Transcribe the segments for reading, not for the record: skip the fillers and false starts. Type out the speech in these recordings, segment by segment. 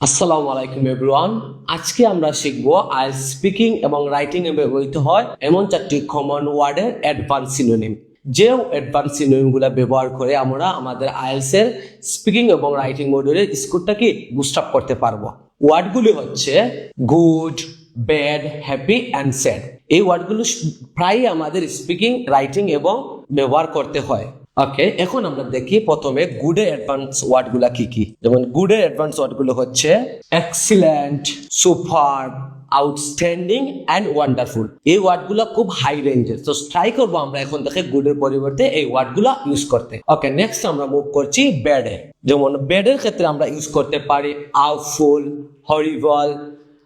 আসসালামু আলাইকুম এভরিওয়ান। আজকে আমরা শিখব আইএলটিএস স্পিকিং এবং রাইটিং এ ব্যবহৃত হয় এমন চারটি কমন ওয়ার্ডের অ্যাডভান্স সিনোনিম। যে অ্যাডভান্স সিনোনিমগুলো ব্যবহার করে আমরা আমাদের আইএলটিএস এর স্পিকিং এবং রাইটিং মডিউলের স্কোরটাকে বুস্ট আপ করতে পারবো। ওয়ার্ডগুলি হচ্ছে good, bad, happy and sad. এই ওয়ার্ডগুলো প্রায় আমাদের স্পিকিং, রাইটিং এবং ব্যবহার করতে হয়। ওকে, এখন আমরা দেখি প্রথমে গুডের অ্যাডভান্স ওয়ার্ডগুলো কি কি। যেমন গুডের অ্যাডভান্স ওয়ার্ডগুলো হচ্ছে excellent, super, outstanding and wonderful. এই ওয়ার্ডগুলো খুব হাই রেঞ্জের, তো ট্রাই করবো আমরা এখন থেকে গুডের পরিবর্তে এই ওয়ার্ডগুলো ইউজ করতে। ওকে, নেক্সট আমরা মুভ করছি ব্যাডে। যেমন ব্যাডের ক্ষেত্রে আমরা ইউজ করতে পারি আউটফুল, হরিবল,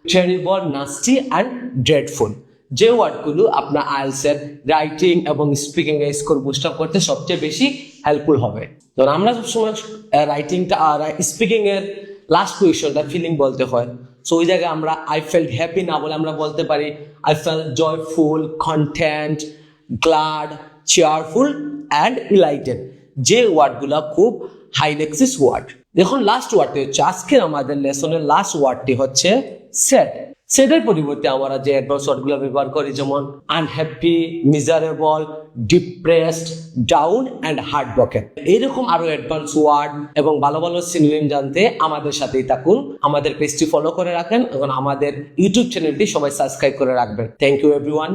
টেরিবল, নাস্টি অ্যান্ড ড্রেডফুল। যে ওয়ার্ডগুলো আপনার আইএলটিএস এর রাইটিং এবং স্পিকিং এর স্কোর বুস্ট আপ করতে সবচেয়ে বেশি হেল্পফুল হবে। ধরুন আমরা সবসময় রাইটিংটা আর স্পিকিং এর লাস্ট পজিশনটা ফিলিং বলতে হয়, সো ওই জায়গায় আমরা আই ফেল্ট হ্যাপি না বলে আমরা বলতে পারি I felt joyful, content, glad, cheerful and elated. যে ওয়ার্ডগুলো খুব হাই লেক্সিস ওয়ার্ড। দেখুন লাস্ট ওয়ার্ডটি হচ্ছে আজকের আমাদের লেসনের লাস্ট ওয়ার্ডটি হচ্ছে স্যাড। স্যাডের পরিবর্তে আমরা যে অ্যাডভান্স ওয়ার্ডগুলো ব্যবহার করি যেমন unhappy, miserable, depressed, down and heart broken. এইরকম আরো অ্যাডভান্স ওয়ার্ড এবং ভালো ভালো সিনোনিম জানতে আমাদের সাথেই থাকুন। আমাদের পেজটি ফলো করে রাখেন এবং আমাদের ইউটিউব চ্যানেলটি সবাই সাবস্ক্রাইব করে রাখবেন। Thank you everyone.